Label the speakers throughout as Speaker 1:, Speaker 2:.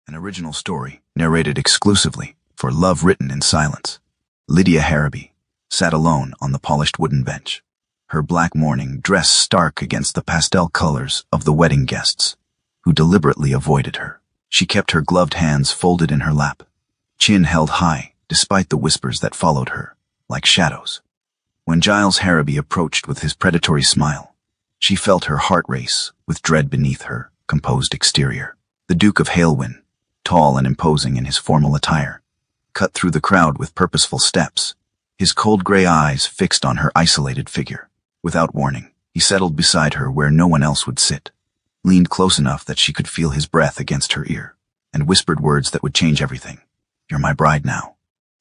Speaker 1: An original story, narrated exclusively for Love Written in Silence. Lydia Harrowby sat alone on the polished wooden bench, her black mourning dress stark against the pastel colors of the wedding guests, who deliberately avoided her. She kept her gloved hands folded in her lap, chin held high despite the whispers that followed her, like shadows. When Giles Harrowby approached with his predatory smile, she felt her heart race with dread beneath her composed exterior. The Duke of Halewyn, tall and imposing in his formal attire, cut through the crowd with purposeful steps, his cold gray eyes fixed on her isolated figure. Without warning, he settled beside her where no one else would sit, leaned close enough that she could feel his breath against her ear, and whispered words that would change everything. "You're my bride now."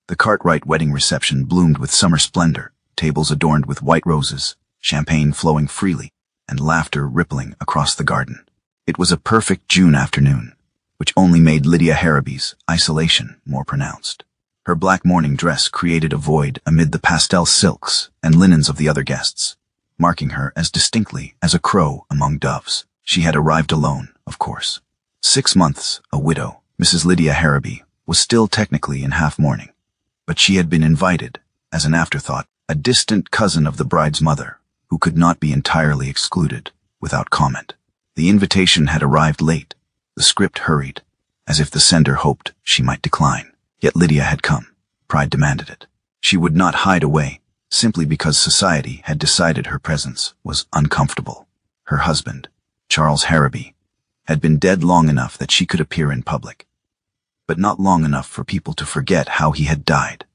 Speaker 1: The Cartwright wedding reception bloomed with summer splendor, tables adorned with white roses, champagne flowing freely, and laughter rippling across the garden. It was a perfect June afternoon, which only made Lydia Harrowby's isolation more pronounced. Her black mourning dress created a void amid the pastel silks and linens of the other guests, marking her as distinctly as a crow among doves. She had arrived alone, of course. 6 months a widow, Mrs. Lydia Harrowby was still technically in half-mourning, but she had been invited, as an afterthought, a distant cousin of the bride's mother, who could not be entirely excluded without comment. The invitation had arrived late. The script hurried, as if the sender hoped she might decline. Yet Lydia had come. Pride demanded it. She would not hide away, simply because society had decided her presence was uncomfortable. Her husband, Charles Harrowby, had been dead long enough that she could appear in public, but not long enough for people to forget how he had died,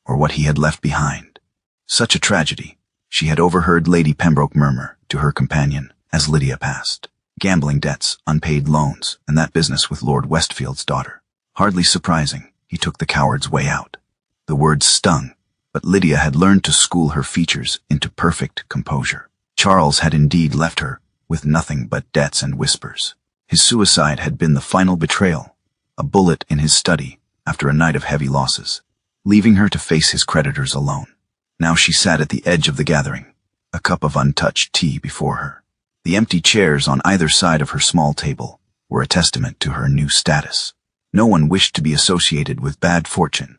Speaker 1: or what he had left behind. Such a tragedy, she had overheard Lady Pembroke murmur to her companion as Lydia passed. Gambling debts, unpaid loans, and that business with Lord Westfield's daughter. Hardly surprising, he took the coward's way out. The words stung, but Lydia had learned to school her features into perfect composure. Charles had indeed left her with nothing but debts and whispers. His suicide had been the final betrayal, a bullet in his study after a night of heavy losses, leaving her to face his creditors alone. Now she sat at the edge of the gathering, a cup of untouched tea before her. The empty chairs on either side of her small table were a testament to her new status. No one wished to be associated with bad fortune,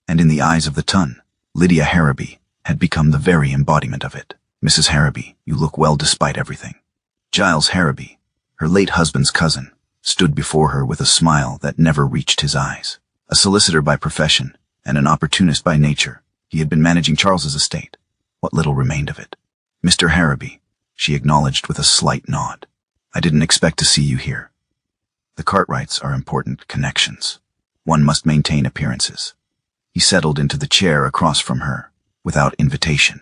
Speaker 1: and in the eyes of the ton, Lydia Harrowby had become the very embodiment of it. "Mrs. Harrowby, you look well despite everything." Giles Harrowby, her late husband's cousin, stood before her with a smile that never reached his eyes. A solicitor by profession and an opportunist by nature, he had been managing Charles's estate, what little remained of it. "Mr. Harrowby," she acknowledged with a slight nod. "I didn't expect to see you here. The Cartwrights are important connections. One must maintain appearances." He settled into the chair across from her, without invitation.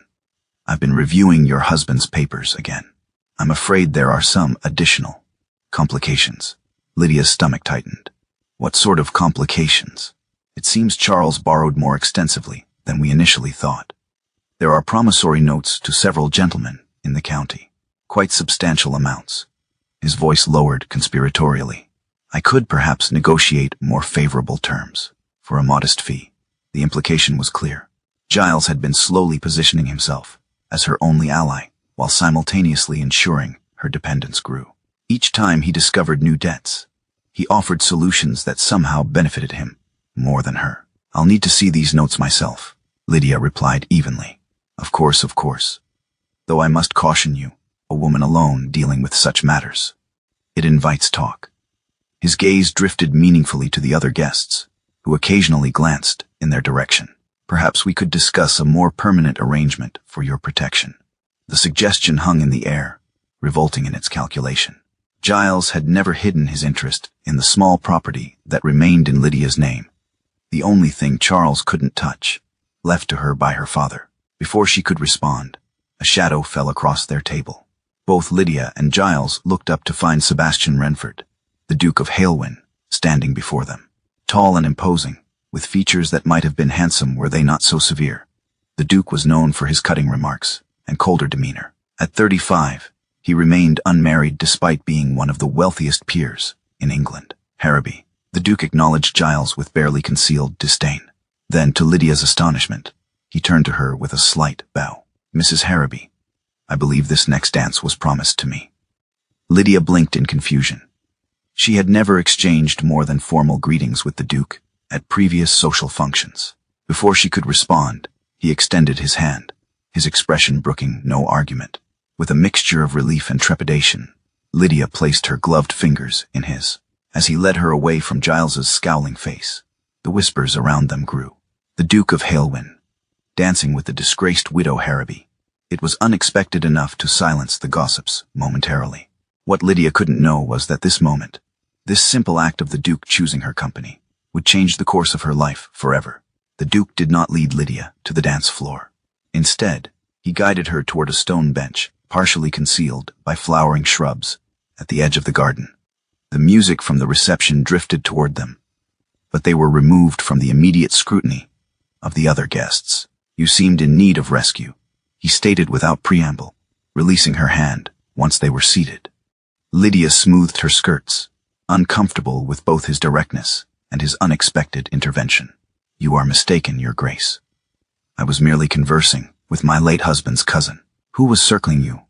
Speaker 1: "I've been reviewing your husband's papers again. I'm afraid there are some additional complications." Lydia's stomach tightened. "What sort of complications?" "It seems Charles borrowed more extensively than we initially thought. There are promissory notes to several gentlemen in the county. Quite substantial amounts." His voice lowered conspiratorially. "I could perhaps negotiate more favorable terms for a modest fee." The implication was clear. Giles had been slowly positioning himself as her only ally, while simultaneously ensuring her dependence grew. Each time he discovered new debts, he offered solutions that somehow benefited him more than her. "I'll need to see these notes myself," Lydia replied evenly. Of course. Though I must caution you, a woman alone dealing with such matters. It invites talk." His gaze drifted meaningfully to the other guests, who occasionally glanced in their direction. "Perhaps we could discuss a more permanent arrangement for your protection." The suggestion hung in the air, revolting in its calculation. Giles had never hidden his interest in the small property that remained in Lydia's name, the only thing Charles couldn't touch, left to her by her father. Before she could respond, a shadow fell across their table. Both Lydia and Giles looked up to find Sebastian Renford, the Duke of Halewyn, standing before them. Tall and imposing, with features that might have been handsome were they not so severe, the Duke was known for his cutting remarks and colder demeanor. At 35, he remained unmarried despite being one of the wealthiest peers in England. "Harrowby," the Duke acknowledged Giles with barely concealed disdain. Then, to Lydia's astonishment, he turned to her with a slight bow. "Mrs. Harrowby, I believe this next dance was promised to me." Lydia blinked in confusion. She had never exchanged more than formal greetings with the Duke at previous social functions. Before she could respond, he extended his hand, his expression brooking no argument. With a mixture of relief and trepidation, Lydia placed her gloved fingers in his. As he led her away from Giles's scowling face, the whispers around them grew. The Duke of Halewyn, dancing with the disgraced widow Harrowby. It was unexpected enough to silence the gossips momentarily. What Lydia couldn't know was that this moment, this simple act of the Duke choosing her company, would change the course of her life forever. The Duke did not lead Lydia to the dance floor. Instead, he guided her toward a stone bench, partially concealed by flowering shrubs, at the edge of the garden. The music from the reception drifted toward them, but they were removed from the immediate scrutiny of the other guests. "You seemed in need of rescue," he stated without preamble, releasing her hand once they were seated. Lydia smoothed her skirts, uncomfortable with both his directness and his unexpected intervention. "You are mistaken, Your Grace. I was merely conversing with my late husband's cousin. Who was circling you?"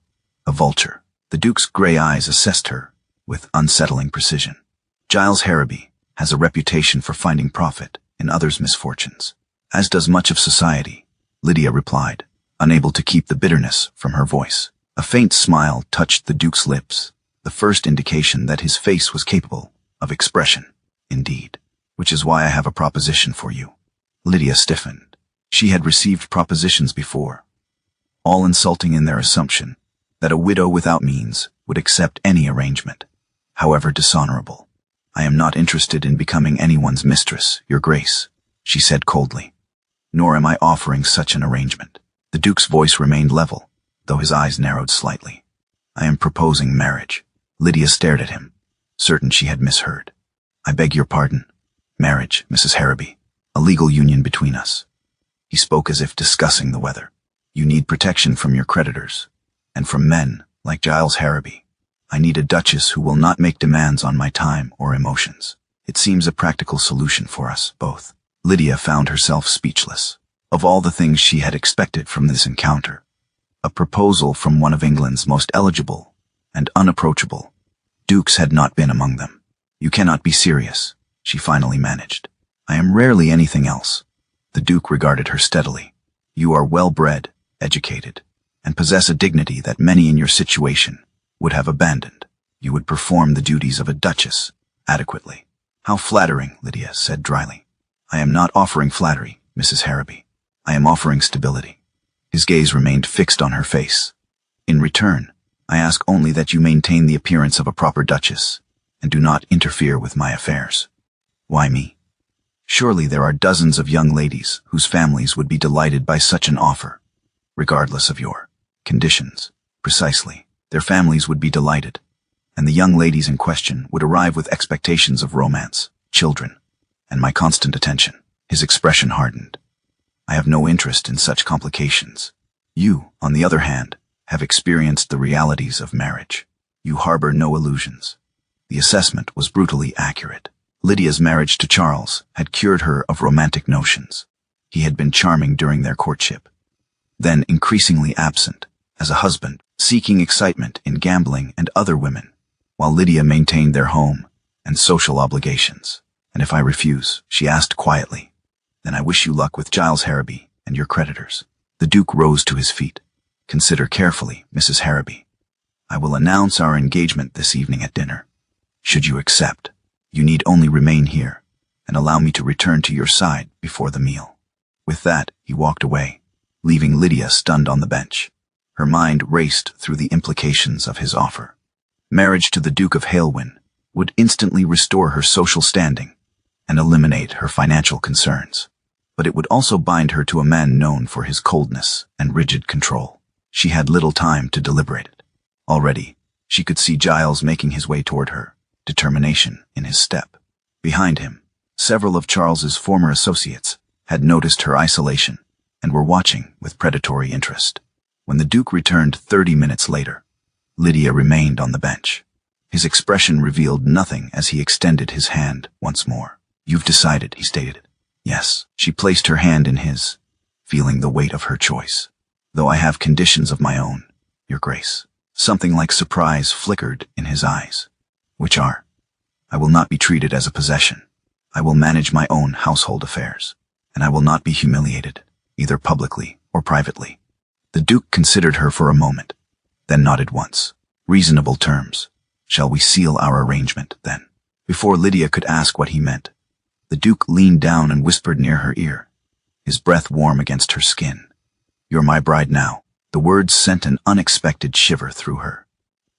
Speaker 1: "A vulture." The Duke's gray eyes assessed her with unsettling precision. "Giles Harrowby has a reputation for finding profit in others' misfortunes, as does much of society," Lydia replied, unable to keep the bitterness from her voice. A faint smile touched the Duke's lips, the first indication that his face was capable of expression. "Indeed, which is why I have a proposition for you." Lydia stiffened. She had received propositions before, all insulting in their assumption that a widow without means would accept any arrangement, however dishonorable. "I am not interested in becoming anyone's mistress, Your Grace," she said coldly. "Nor am I offering such an arrangement." The Duke's voice remained level, though his eyes narrowed slightly. "I am proposing marriage." Lydia stared at him, certain she had misheard. "I beg your pardon. Marriage, Mrs. Harrowby. A legal union between us." He spoke as if discussing the weather. "You need protection from your creditors, and from men like Giles Harrowby. I need a duchess who will not make demands on my time or emotions. It seems a practical solution for us both." Lydia found herself speechless. Of all the things she had expected from this encounter, a proposal from one of England's most eligible and unapproachable dukes had not been among them. "You cannot be serious," she finally managed. "I am rarely anything else." The Duke regarded her steadily. "You are well-bred, educated, and possess a dignity that many in your situation would have abandoned. You would perform the duties of a duchess adequately." "How flattering," Lydia said dryly. "I am not offering flattery, Mrs. Harrowby. I am offering stability." His gaze remained fixed on her face. "In return, I ask only that you maintain the appearance of a proper duchess, and do not interfere with my affairs." "Why me? Surely there are dozens of young ladies whose families would be delighted by such an offer, regardless of your conditions." "Precisely. Their families would be delighted, and the young ladies in question would arrive with expectations of romance, children, and my constant attention." His expression hardened. "I have no interest in such complications. You, on the other hand, have experienced the realities of marriage. You harbor no illusions." The assessment was brutally accurate. Lydia's marriage to Charles had cured her of romantic notions. He had been charming during their courtship, then increasingly absent as a husband, seeking excitement in gambling and other women, while Lydia maintained their home and social obligations. "And if I refuse," she asked quietly, "then I wish you luck with Giles Harrowby and your creditors." The Duke rose to his feet. "Consider carefully, Mrs. Harrowby. I will announce our engagement this evening at dinner. Should you accept, you need only remain here and allow me to return to your side before the meal." With that, he walked away, leaving Lydia stunned on the bench. Her mind raced through the implications of his offer. Marriage to the Duke of Halewyn would instantly restore her social standing and eliminate her financial concerns. But it would also bind her to a man known for his coldness and rigid control. She had little time to deliberate it. Already, she could see Giles making his way toward her, determination in his step. Behind him, several of Charles's former associates had noticed her isolation and were watching with predatory interest. When the Duke returned 30 minutes later, Lydia remained on the bench. His expression revealed nothing as he extended his hand once more. "You've decided," he stated. "Yes." She placed her hand in his, feeling the weight of her choice. "Though I have conditions of my own, Your Grace." Something like surprise flickered in his eyes. "Which are?" I will not be treated as a possession. I will manage my own household affairs, and I will not be humiliated, either publicly or privately. The Duke considered her for a moment, then nodded once. Reasonable terms. Shall we seal our arrangement, then? Before Lydia could ask what he meant, the Duke leaned down and whispered near her ear, his breath warm against her skin. You're my bride now. The words sent an unexpected shiver through her.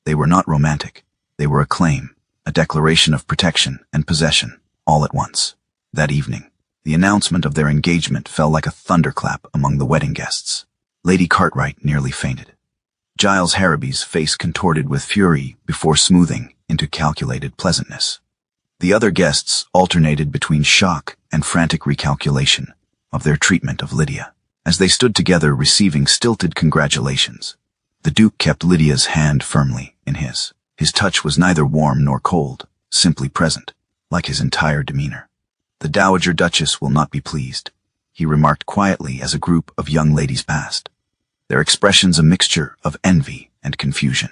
Speaker 1: They were not romantic. They were a claim, a declaration of protection and possession, all at once. That evening, the announcement of their engagement fell like a thunderclap among the wedding guests. Lady Cartwright nearly fainted. Giles Harrowby's face contorted with fury before smoothing into calculated pleasantness. The other guests alternated between shock and frantic recalculation of their treatment of Lydia. As they stood together receiving stilted congratulations, the Duke kept Lydia's hand firmly in his. His touch was neither warm nor cold, simply present, like his entire demeanor. The Dowager Duchess will not be pleased, he remarked quietly as a group of young ladies passed, their expressions a mixture of envy and confusion.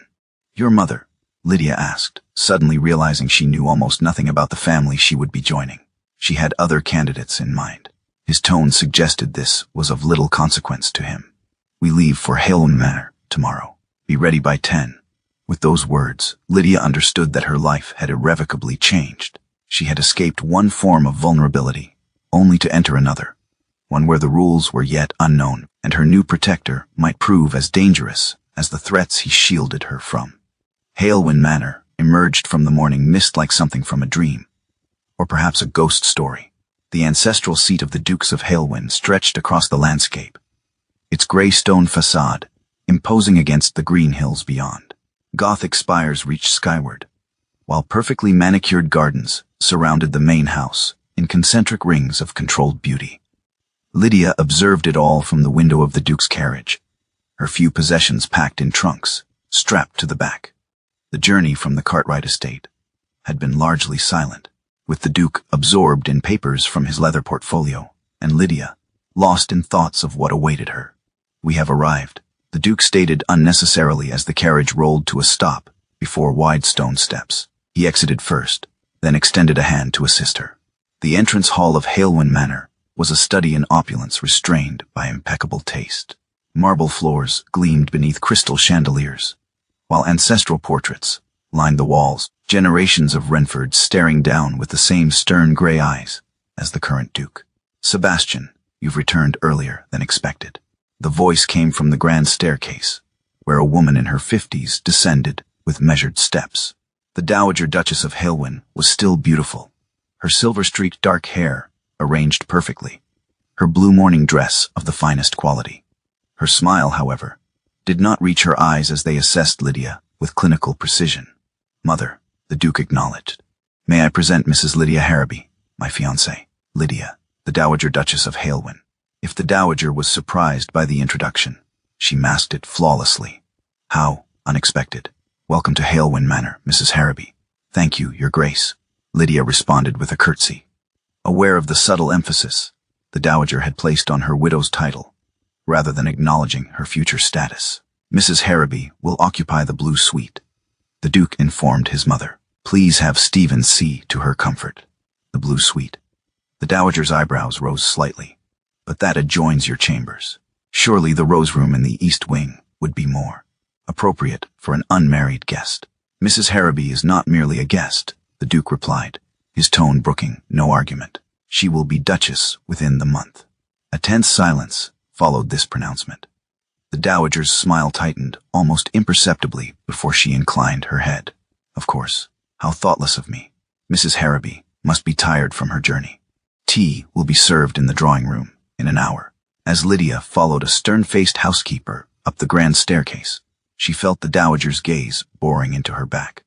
Speaker 1: Your mother? Lydia asked, suddenly realizing she knew almost nothing about the family she would be joining. She had other candidates in mind. His tone suggested this was of little consequence to him. We leave for Halewyn Manor tomorrow. Be ready by 10. With those words, Lydia understood that her life had irrevocably changed. She had escaped one form of vulnerability, only to enter another, one where the rules were yet unknown, and her new protector might prove as dangerous as the threats he shielded her from. Halewyn Manor emerged from the morning mist like something from a dream, or perhaps a ghost story. The ancestral seat of the Dukes of Halewyn stretched across the landscape, its grey stone facade imposing against the green hills beyond. Gothic spires reached skyward, while perfectly manicured gardens surrounded the main house in concentric rings of controlled beauty. Lydia observed it all from the window of the Duke's carriage, her few possessions packed in trunks, strapped to the back. The journey from the Cartwright estate had been largely silent, with the Duke absorbed in papers from his leather portfolio, and Lydia lost in thoughts of what awaited her. We have arrived, the Duke stated unnecessarily as the carriage rolled to a stop before wide stone steps. He exited first, then extended a hand to assist her. The entrance hall of Halewyn Manor was a study in opulence restrained by impeccable taste. Marble floors gleamed beneath crystal chandeliers, while ancestral portraits lined the walls, generations of Renfords staring down with the same stern grey eyes as the current Duke. Sebastian, you've returned earlier than expected. The voice came from the grand staircase, where a woman in her 50s descended with measured steps. The Dowager Duchess of Halewyn was still beautiful, her silver-streaked dark hair arranged perfectly, her blue morning dress of the finest quality. Her smile, however, did not reach her eyes as they assessed Lydia with clinical precision. Mother, the Duke acknowledged. May I present Mrs. Lydia Harrowby, my fiancée, Lydia, the Dowager Duchess of Halewyn. If the Dowager was surprised by the introduction, she masked it flawlessly. How unexpected. Welcome to Halewyn Manor, Mrs. Harrowby. Thank you, Your Grace, Lydia responded with a curtsy. Aware of the subtle emphasis the Dowager had placed on her widow's title, rather than acknowledging her future status. Mrs. Harrowby will occupy the blue suite, the Duke informed his mother. Please have Stephen see to her comfort. The blue suite. The Dowager's eyebrows rose slightly. But that adjoins your chambers. Surely the rose room in the east wing would be more appropriate for an unmarried guest. Mrs. Harrowby is not merely a guest, the Duke replied, his tone brooking no argument. She will be Duchess within the month. A tense silence followed this pronouncement. The Dowager's smile tightened almost imperceptibly before she inclined her head. Of course, how thoughtless of me. Mrs. Harrowby must be tired from her journey. Tea will be served in the drawing room in an hour. As Lydia followed a stern-faced housekeeper up the grand staircase, she felt the Dowager's gaze boring into her back.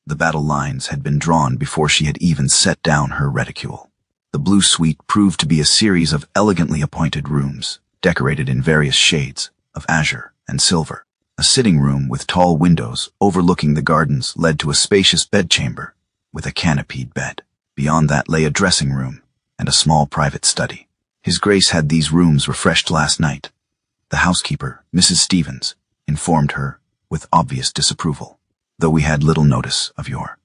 Speaker 1: The battle lines had been drawn before she had even set down her reticule. The blue suite proved to be a series of elegantly appointed rooms, decorated in various shades of azure and silver. A sitting room with tall windows overlooking the gardens led to a spacious bedchamber with a canopied bed. Beyond that lay a dressing room and a small private study. His Grace had these rooms refreshed last night, the housekeeper, Mrs. Stevens, informed her with obvious disapproval, though we had little notice of your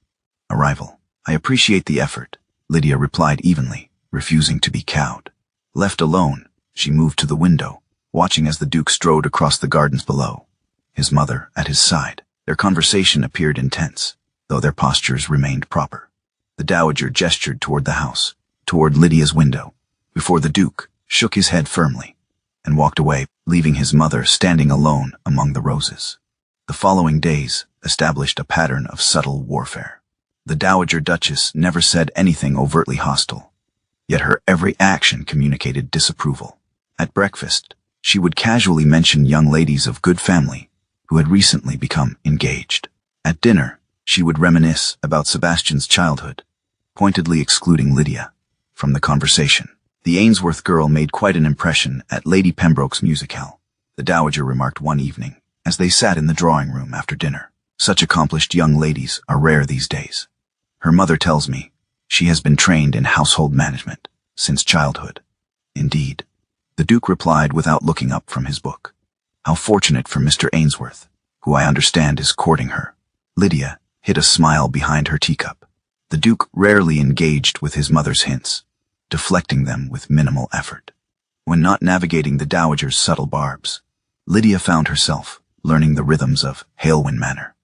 Speaker 1: arrival. I appreciate the effort, Lydia replied evenly, refusing to be cowed. Left alone, she moved to the window, watching as the Duke strode across the gardens below, his mother at his side. Their conversation appeared intense, though their postures remained proper. The Dowager gestured toward the house, toward Lydia's window, before the Duke shook his head firmly and walked away, leaving his mother standing alone among the roses. The following days established a pattern of subtle warfare. The Dowager Duchess never said anything overtly hostile, yet her every action communicated disapproval. At breakfast, she would casually mention young ladies of good family who had recently become engaged. At dinner, she would reminisce about Sebastian's childhood, pointedly excluding Lydia from the conversation. The Ainsworth girl made quite an impression at Lady Pembroke's musicale, the Dowager remarked one evening as they sat in the drawing room after dinner. Such accomplished young ladies are rare these days. Her mother tells me she has been trained in household management since childhood. Indeed, the Duke replied without looking up from his book. How fortunate for Mr. Ainsworth, who I understand is courting her. Lydia hid a smile behind her teacup. The Duke rarely engaged with his mother's hints, deflecting them with minimal effort. When not navigating the Dowager's subtle barbs, Lydia found herself learning the rhythms of Halewind Manor.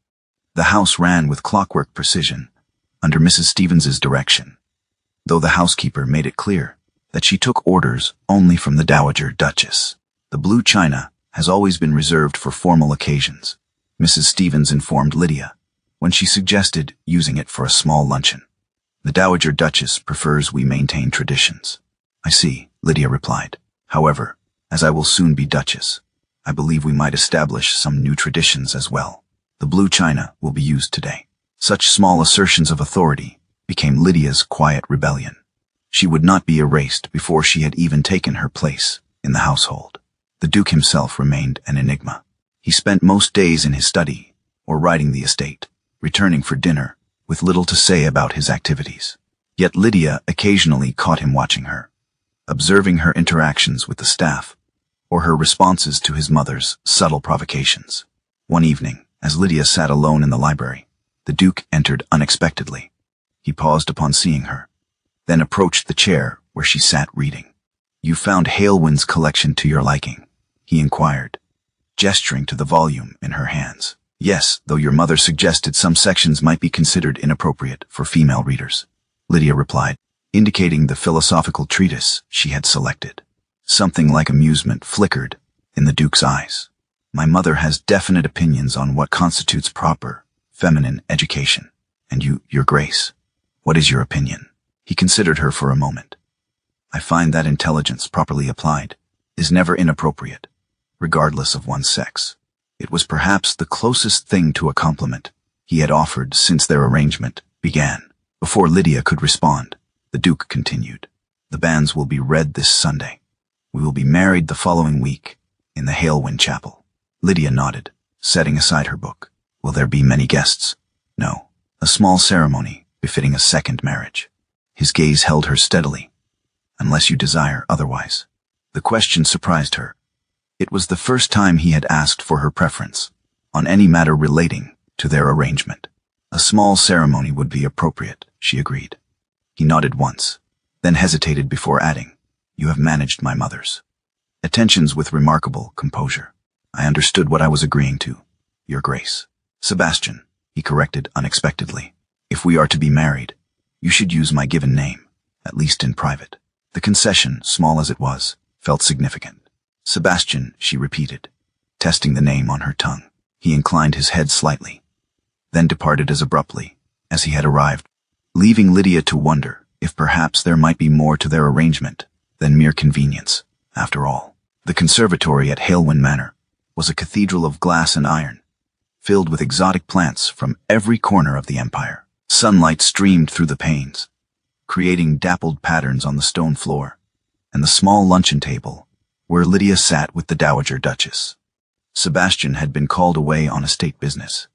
Speaker 1: The house ran with clockwork precision under Mrs. Stevens's direction, though the housekeeper made it clear that she took orders only from the Dowager Duchess. The blue china has always been reserved for formal occasions, Mrs. Stevens informed Lydia, when she suggested using it for a small luncheon. The Dowager Duchess prefers we maintain traditions. I see, Lydia replied. However, as I will soon be Duchess, I believe we might establish some new traditions as well. The blue china will be used today. Such small assertions of authority became Lydia's quiet rebellion. She would not be erased before she had even taken her place in the household. The Duke himself remained an enigma. He spent most days in his study or riding the estate, returning for dinner with little to say about his activities. Yet Lydia occasionally caught him watching her, observing her interactions with the staff or her responses to his mother's subtle provocations. One evening, as Lydia sat alone in the library, the Duke entered unexpectedly. He paused upon seeing her, then approached the chair where she sat reading. You found Halewind's collection to your liking, he inquired, gesturing to the volume in her hands. Yes, though your mother suggested some sections might be considered inappropriate for female readers, Lydia replied, indicating the philosophical treatise she had selected. Something like amusement flickered in the Duke's eyes. My mother has definite opinions on what constitutes proper, feminine education. And you, Your Grace, what is your opinion? He considered her for a moment. I find that intelligence properly applied is never inappropriate, regardless of one's sex. It was perhaps the closest thing to a compliment he had offered since their arrangement began. Before Lydia could respond, the Duke continued. The banns will be read this Sunday. We will be married the following week in the Halewind Chapel. Lydia nodded, setting aside her book. Will there be many guests? No. A small ceremony befitting a second marriage. His gaze held her steadily. Unless you desire otherwise. The question surprised her. It was the first time he had asked for her preference on any matter relating to their arrangement. A small ceremony would be appropriate, she agreed. He nodded once, then hesitated before adding, You have managed my mother's attentions with remarkable composure. I understood what I was agreeing to, Your Grace. Sebastian, he corrected unexpectedly. If we are to be married, you should use my given name, at least in private. The concession, small as it was, felt significant. Sebastian, she repeated, testing the name on her tongue. He inclined his head slightly, then departed as abruptly as he had arrived, leaving Lydia to wonder if perhaps there might be more to their arrangement than mere convenience, after all. The conservatory at Halewind Manor was a cathedral of glass and iron, filled with exotic plants from every corner of the empire. Sunlight streamed through the panes, creating dappled patterns on the stone floor, and the small luncheon table where Lydia sat with the Dowager Duchess. Sebastian had been called away on estate business,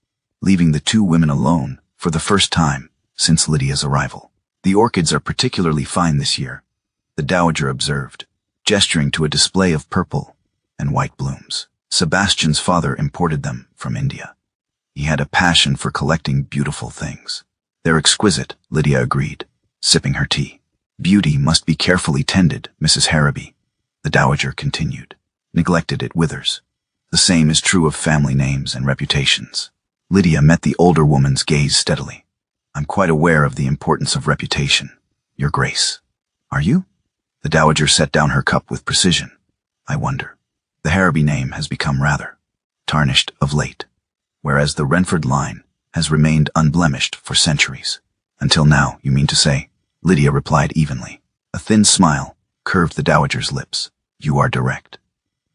Speaker 1: leaving the two women alone for the first time since Lydia's arrival. The orchids are particularly fine this year, the Dowager observed, gesturing to a display of purple and white blooms. Sebastian's father imported them from India. He had a passion for collecting beautiful things. They're exquisite, Lydia agreed, sipping her tea. Beauty must be carefully tended, Mrs. Harrowby, the dowager continued. Neglected it withers. The same is true of family names and reputations. Lydia met the older woman's gaze steadily. I'm quite aware of the importance of reputation, Your Grace. Are you? The dowager set down her cup with precision. I wonder. The Harrowby name has become rather tarnished of late, whereas the Renford line has remained unblemished for centuries. Until now, you mean to say? Lydia replied evenly. A thin smile curved the dowager's lips. You are direct.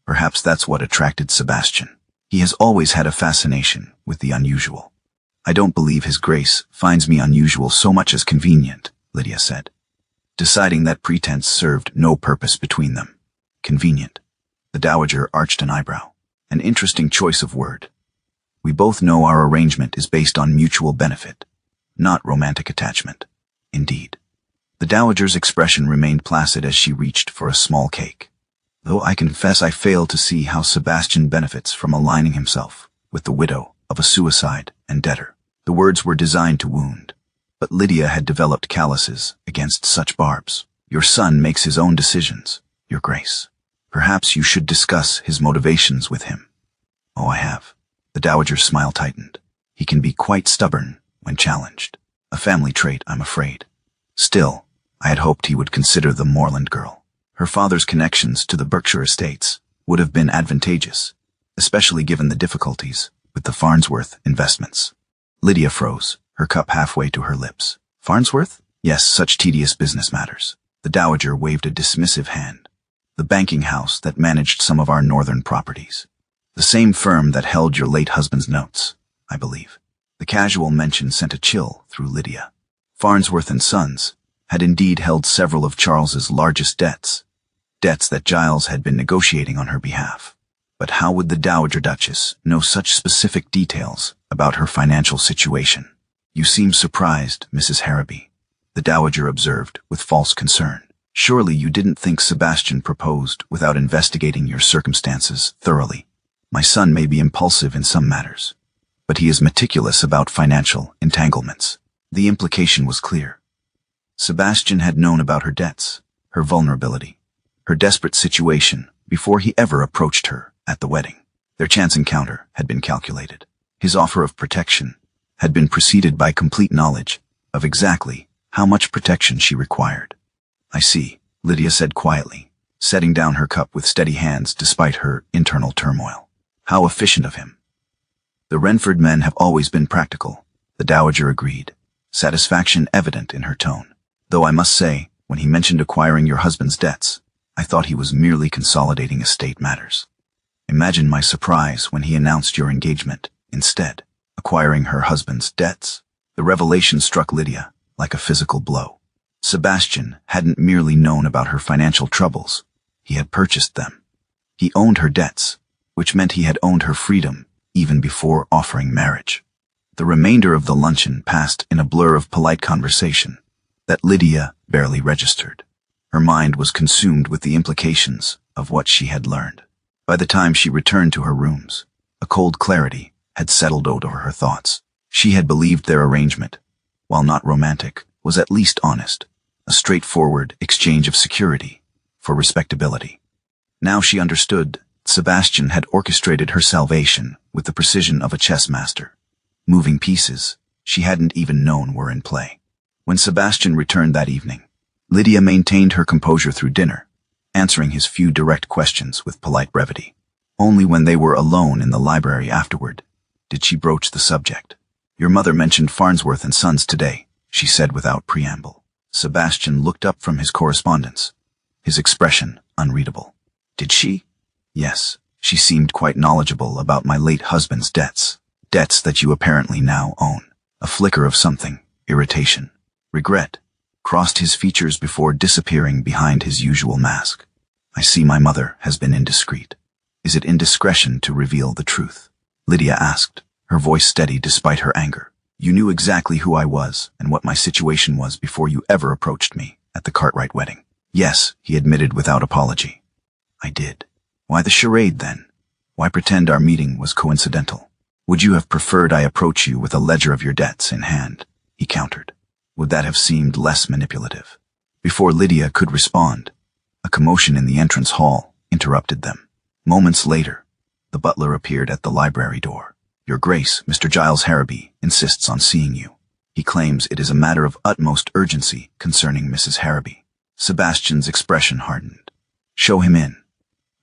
Speaker 1: Perhaps that's what attracted Sebastian. He has always had a fascination with the unusual. I don't believe His Grace finds me unusual so much as convenient, Lydia said, deciding that pretense served no purpose between them. Convenient. The dowager arched an eyebrow. An interesting choice of word. We both know our arrangement is based on mutual benefit, not romantic attachment. Indeed. The dowager's expression remained placid as she reached for a small cake. Though I confess I fail to see how Sebastian benefits from aligning himself with the widow of a suicide and debtor. The words were designed to wound, but Lydia had developed calluses against such barbs. Your son makes his own decisions, Your Grace. Perhaps you should discuss his motivations with him. Oh, I have. The dowager's smile tightened. He can be quite stubborn when challenged. A family trait, I'm afraid. Still, I had hoped he would consider the Moreland girl. Her father's connections to the Berkshire estates would have been advantageous, especially given the difficulties with the Farnsworth investments. Lydia froze, her cup halfway to her lips. Farnsworth? Yes, such tedious business matters. The dowager waved a dismissive hand. The banking house that managed some of our northern properties. The same firm that held your late husband's notes, I believe. The casual mention sent a chill through Lydia. Farnsworth and Sons had indeed held several of Charles's largest debts that Giles had been negotiating on her behalf. But how would the Dowager Duchess know such specific details about her financial situation? You seem surprised, Mrs. Harrowby, the Dowager observed with false concern. Surely you didn't think Sebastian proposed without investigating your circumstances thoroughly. My son may be impulsive in some matters, but he is meticulous about financial entanglements. The implication was clear. Sebastian had known about her debts, her vulnerability, her desperate situation before he ever approached her at the wedding. Their chance encounter had been calculated. His offer of protection had been preceded by complete knowledge of exactly how much protection she required. I see, Lydia said quietly, setting down her cup with steady hands despite her internal turmoil. How efficient of him. The Renford men have always been practical, the dowager agreed, satisfaction evident in her tone. Though I must say, when he mentioned acquiring your husband's debts, I thought he was merely consolidating estate matters. Imagine my surprise when he announced your engagement, instead, acquiring her husband's debts. The revelation struck Lydia like a physical blow. Sebastian hadn't merely known about her financial troubles, he had purchased them. He owned her debts, which meant he had owned her freedom even before offering marriage. The remainder of the luncheon passed in a blur of polite conversation that Lydia barely registered. Her mind was consumed with the implications of what she had learned. By the time she returned to her rooms, a cold clarity had settled over her thoughts. She had believed their arrangement, while not romantic, was at least honest, a straightforward exchange of security for respectability. Now she understood Sebastian had orchestrated her salvation with the precision of a chess master. Moving pieces she hadn't even known were in play. When Sebastian returned that evening, Lydia maintained her composure through dinner, answering his few direct questions with polite brevity. Only when they were alone in the library afterward did she broach the subject. Your mother mentioned Farnsworth and Sons today, she said without preamble. Sebastian looked up from his correspondence, his expression unreadable. Did she? Yes, she seemed quite knowledgeable about my late husband's debts that you apparently now own. A flicker of something, irritation, regret, crossed his features before disappearing behind his usual mask. I see my mother has been indiscreet. Is it indiscretion to reveal the truth? Lydia asked, her voice steady despite her anger. You knew exactly who I was and what my situation was before you ever approached me at the Cartwright wedding. Yes, he admitted without apology. I did. Why the charade then? Why pretend our meeting was coincidental? Would you have preferred I approach you with a ledger of your debts in hand? he countered. Would that have seemed less manipulative? Before Lydia could respond, a commotion in the entrance hall interrupted them. Moments later, the butler appeared at the library door. Your Grace, Mr. Giles Harrowby insists on seeing you. He claims it is a matter of utmost urgency concerning Mrs. Harrowby. Sebastian's expression hardened. Show him in.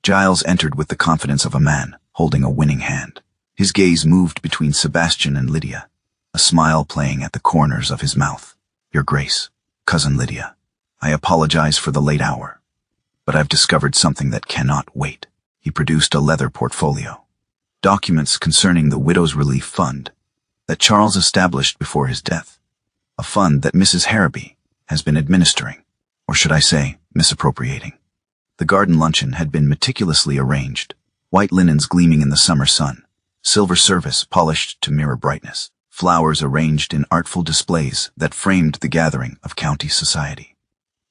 Speaker 1: Giles entered with the confidence of a man holding a winning hand. His gaze moved between Sebastian and Lydia, a smile playing at the corners of his mouth. Your Grace, Cousin Lydia, I apologize for the late hour, but I've discovered something that cannot wait. He produced a leather portfolio. Documents concerning the Widows' Relief Fund that Charles established before his death. A fund that Mrs. Harrowby has been administering, or should I say, misappropriating. The garden luncheon had been meticulously arranged, white linens gleaming in the summer sun, silver service polished to mirror brightness, flowers arranged in artful displays that framed the gathering of county society.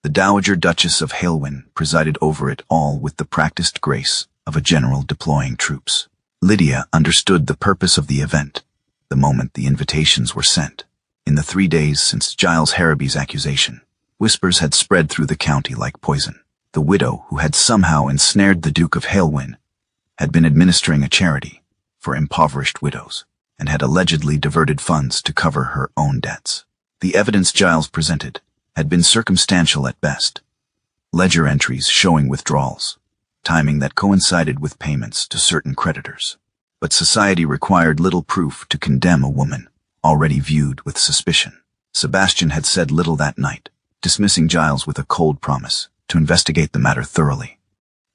Speaker 1: The Dowager Duchess of Halewyn presided over it all with the practiced grace of a general deploying troops. Lydia understood the purpose of the event the moment the invitations were sent. In the 3 days since Giles Harrowby's accusation, whispers had spread through the county like poison. The widow who had somehow ensnared the Duke of Halewyn had been administering a charity for impoverished widows and had allegedly diverted funds to cover her own debts. The evidence Giles presented had been circumstantial at best. Ledger entries showing withdrawals, timing that coincided with payments to certain creditors. But society required little proof to condemn a woman already viewed with suspicion. Sebastian had said little that night, dismissing Giles with a cold promise to investigate the matter thoroughly.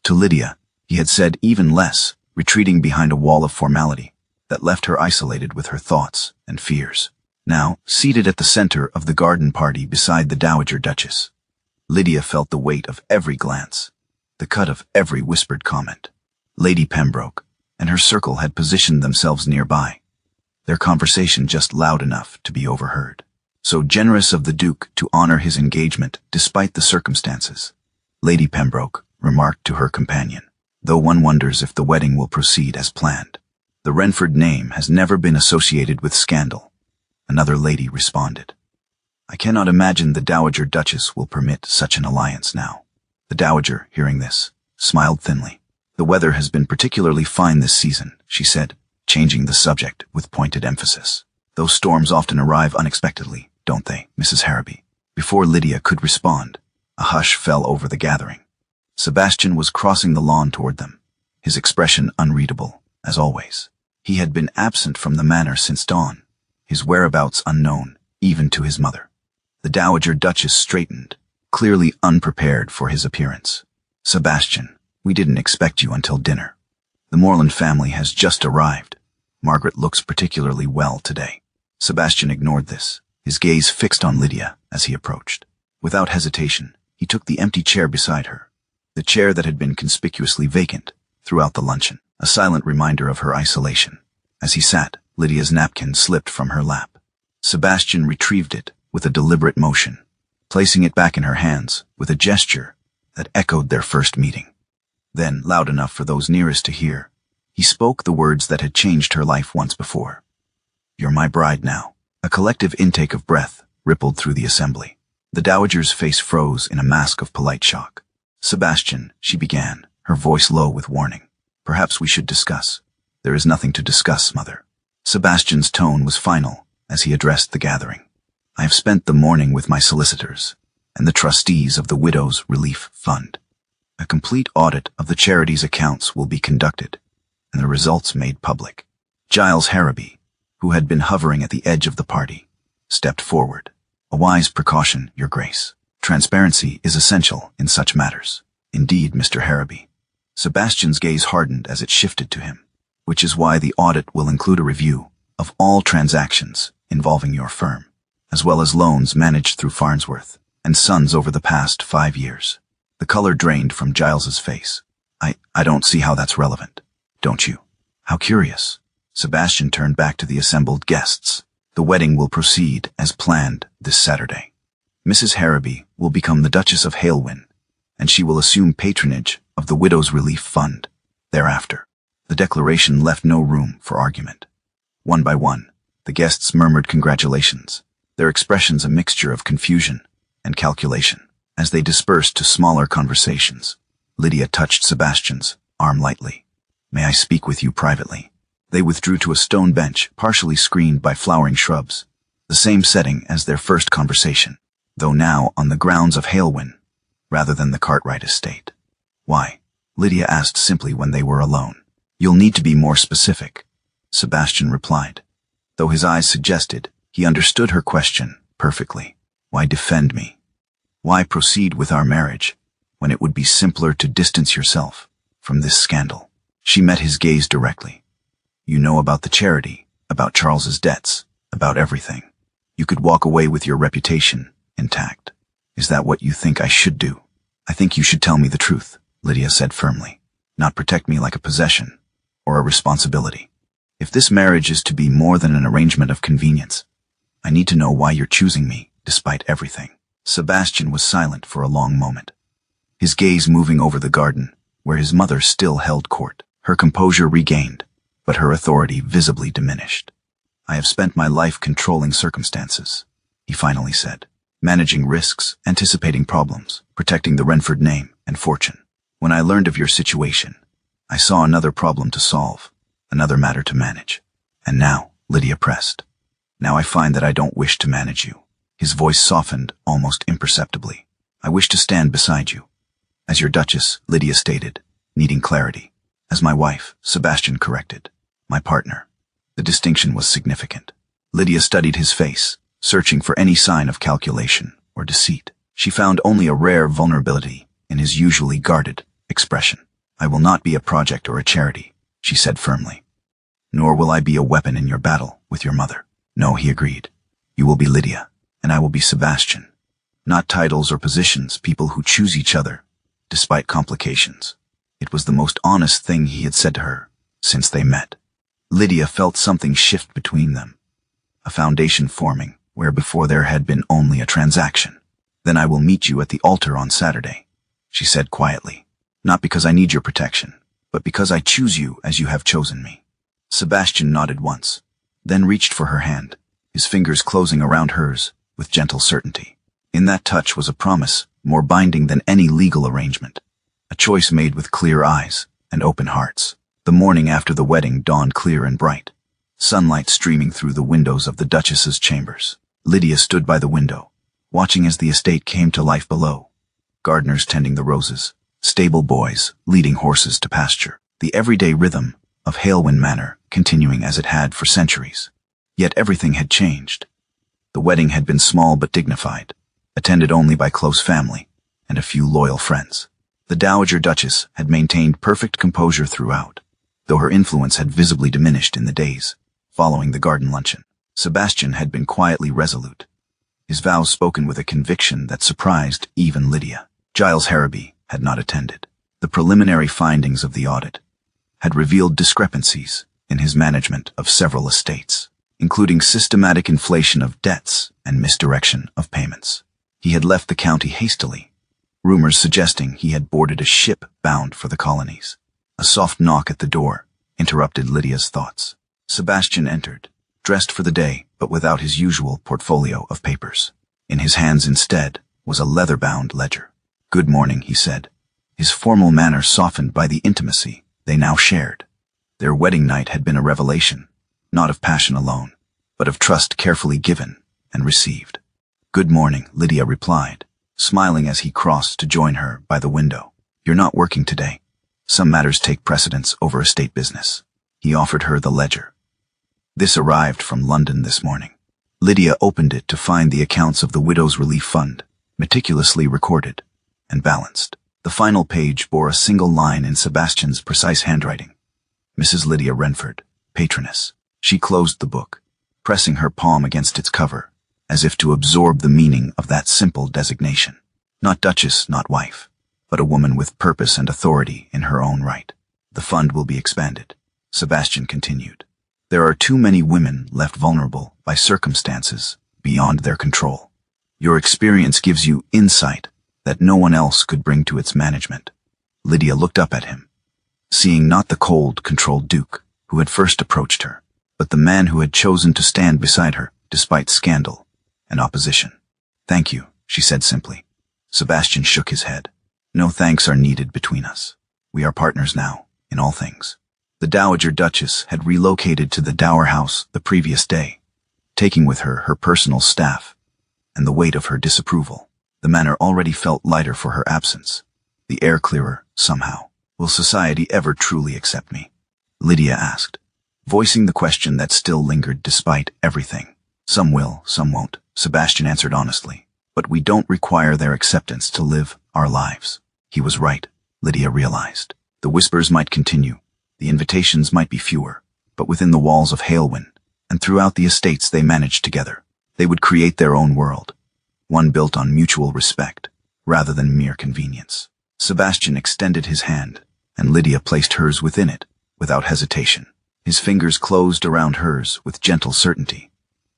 Speaker 1: To Lydia, he had said even less, retreating behind a wall of formality that left her isolated with her thoughts and fears. Now, seated at the center of the garden party beside the Dowager Duchess, Lydia felt the weight of every glance, the cut of every whispered comment. Lady Pembroke and her circle had positioned themselves nearby, their conversation just loud enough to be overheard. So generous of the Duke to honor his engagement despite the circumstances, Lady Pembroke remarked to her companion, though one wonders if the wedding will proceed as planned. The Renford name has never been associated with scandal, another lady responded. I cannot imagine the Dowager Duchess will permit such an alliance now. The Dowager, hearing this, smiled thinly. The weather has been particularly fine this season, she said, changing the subject with pointed emphasis. Those storms often arrive unexpectedly, don't they, Mrs. Harrowby? Before Lydia could respond, a hush fell over the gathering. Sebastian was crossing the lawn toward them, his expression unreadable, as always. He had been absent from the manor since dawn, his whereabouts unknown, even to his mother. The Dowager Duchess straightened, clearly unprepared for his appearance. Sebastian, we didn't expect you until dinner. The Moreland family has just arrived. Margaret looks particularly well today. Sebastian ignored this, his gaze fixed on Lydia as he approached. Without hesitation, he took the empty chair beside her, the chair that had been conspicuously vacant throughout the luncheon, a silent reminder of her isolation. As he sat, Lydia's napkin slipped from her lap. Sebastian retrieved it with a deliberate motion, placing it back in her hands with a gesture that echoed their first meeting. Then, loud enough for those nearest to hear, he spoke the words that had changed her life once before. You're my bride now. A collective intake of breath rippled through the assembly. The Dowager's face froze in a mask of polite shock. Sebastian, she began, her voice low with warning. Perhaps we should discuss. There is nothing to discuss, Mother. Sebastian's tone was final as he addressed the gathering. I have spent the morning with my solicitors and the trustees of the Widows' Relief Fund. A complete audit of the charity's accounts will be conducted, and the results made public. Giles Harrowby, who had been hovering at the edge of the party, stepped forward. A wise precaution, Your Grace. Transparency is essential in such matters. Indeed, Mr. Harrowby. Sebastian's gaze hardened as it shifted to him, which is why the audit will include a review of all transactions involving your firm, as well as loans managed through Farnsworth and Sons over the past 5 years. The color drained from Giles's face. I don't see how that's relevant. Don't you? How curious. Sebastian turned back to the assembled guests. The wedding will proceed as planned this Saturday. Mrs. Harrowby will become the Duchess of Halewyn, and she will assume patronage of the Widows' Relief Fund thereafter. The declaration left no room for argument. One by one, the guests murmured congratulations, their expressions a mixture of confusion and calculation. As they dispersed to smaller conversations, Lydia touched Sebastian's arm lightly. "May I speak with you privately?" They withdrew to a stone bench, partially screened by flowering shrubs, the same setting as their first conversation, though now on the grounds of Halewyn, rather than the Cartwright estate. "Why?" Lydia asked simply when they were alone. "You'll need to be more specific," Sebastian replied, though his eyes suggested he understood her question perfectly. "Why defend me? Why proceed with our marriage when it would be simpler to distance yourself from this scandal?" She met his gaze directly. "You know about the charity, about Charles's debts, about everything. You could walk away with your reputation intact. Is that what you think I should do?" "I think you should tell me the truth," Lydia said firmly, "not protect me like a possession or a responsibility. If this marriage is to be more than an arrangement of convenience, I need to know why you're choosing me despite everything." Sebastian was silent for a long moment, his gaze moving over the garden where his mother still held court. Her composure regained, but her authority visibly diminished. "I have spent my life controlling circumstances," he finally said, "managing risks, anticipating problems, protecting the Renford name and fortune. When I learned of your situation, I saw another problem to solve, another matter to manage. And now," Lydia pressed, "now I find that I don't wish to manage you." His voice softened almost imperceptibly. "I wish to stand beside you. As your Duchess," Lydia stated, needing clarity. "As my wife," Sebastian corrected. "My partner." The distinction was significant. Lydia studied his face, searching for any sign of calculation or deceit. She found only a rare vulnerability in his usually guarded expression. "I will not be a project or a charity," she said firmly. "Nor will I be a weapon in your battle with your mother." "No," he agreed. "You will be Lydia, and I will be Sebastian. Not titles or positions, people who choose each other, despite complications." It was the most honest thing he had said to her since they met. Lydia felt something shift between them, a foundation forming where before there had been only a transaction. "Then I will meet you at the altar on Saturday," she said quietly. "Not because I need your protection, but because I choose you as you have chosen me." Sebastian nodded once, then reached for her hand, his fingers closing around hers with gentle certainty. In that touch was a promise more binding than any legal arrangement, a choice made with clear eyes and open hearts. The morning after the wedding dawned clear and bright, sunlight streaming through the windows of the Duchess's chambers. Lydia stood by the window, watching as the estate came to life below. Gardeners tending the roses, stable boys leading horses to pasture, the everyday rhythm of Halewyn Manor continuing as it had for centuries. Yet everything had changed. The wedding had been small but dignified, attended only by close family and a few loyal friends. The Dowager Duchess had maintained perfect composure throughout, though her influence had visibly diminished in the days following the garden luncheon. Sebastian had been quietly resolute, his vows spoken with a conviction that surprised even Lydia. Giles Harrowby had not attended. The preliminary findings of the audit had revealed discrepancies in his management of several estates, including systematic inflation of debts and misdirection of payments. He had left the county hastily, rumors suggesting he had boarded a ship bound for the colonies. A soft knock at the door interrupted Lydia's thoughts. Sebastian entered, dressed for the day but without his usual portfolio of papers. In his hands instead was a leather-bound ledger. "Good morning," he said, his formal manner softened by the intimacy they now shared. Their wedding night had been a revelation, not of passion alone, but of trust carefully given and received. "Good morning," Lydia replied, smiling as he crossed to join her by the window. "You're not working today. Some matters take precedence over estate business." He offered her the ledger. This arrived from London this morning. Lydia opened it to find the accounts of the Widows' Relief Fund, meticulously recorded and balanced. The final page bore a single line in Sebastian's precise handwriting. "Mrs. Lydia Renford, patroness." She closed the book, pressing her palm against its cover, as if to absorb the meaning of that simple designation. Not duchess, not wife, but a woman with purpose and authority in her own right. "The fund will be expanded," Sebastian continued. "There are too many women left vulnerable by circumstances beyond their control. Your experience gives you insight that no one else could bring to its management." Lydia looked up at him, seeing not the cold, controlled Duke who had first approached her, but the man who had chosen to stand beside her despite scandal and opposition. "Thank you," she said simply. Sebastian shook his head. "No thanks are needed between us. We are partners now, in all things." The Dowager Duchess had relocated to the Dower House the previous day, taking with her her personal staff and the weight of her disapproval. The manor already felt lighter for her absence, the air clearer somehow. "Will society ever truly accept me?" Lydia asked, voicing the question that still lingered despite everything. "Some will, some won't," Sebastian answered honestly. "But we don't require their acceptance to live our lives." He was right, Lydia realized. The whispers might continue, the invitations might be fewer, but within the walls of Halewind, and throughout the estates they managed together, they would create their own world, one built on mutual respect, rather than mere convenience. Sebastian extended his hand, and Lydia placed hers within it, without hesitation. His fingers closed around hers with gentle certainty,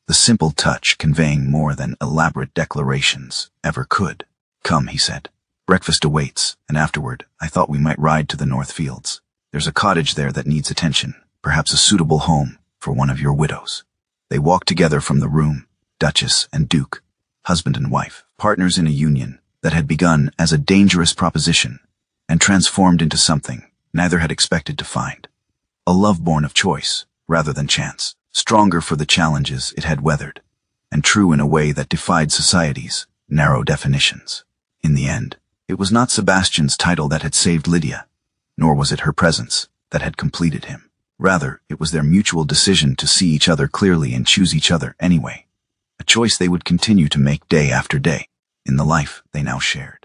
Speaker 1: the simple touch conveying more than elaborate declarations ever could. "Come," he said. "Breakfast awaits, and afterward, I thought we might ride to the North Fields. There's a cottage there that needs attention, perhaps a suitable home for one of your widows." They walked together from the room, Duchess and Duke, husband and wife, partners in a union that had begun as a dangerous proposition and transformed into something neither had expected to find. A love born of choice, rather than chance, stronger for the challenges it had weathered, and true in a way that defied society's narrow definitions. In the end, it was not Sebastian's title that had saved Lydia, nor was it her presence that had completed him. Rather, it was their mutual decision to see each other clearly and choose each other anyway, a choice they would continue to make day after day in the life they now shared.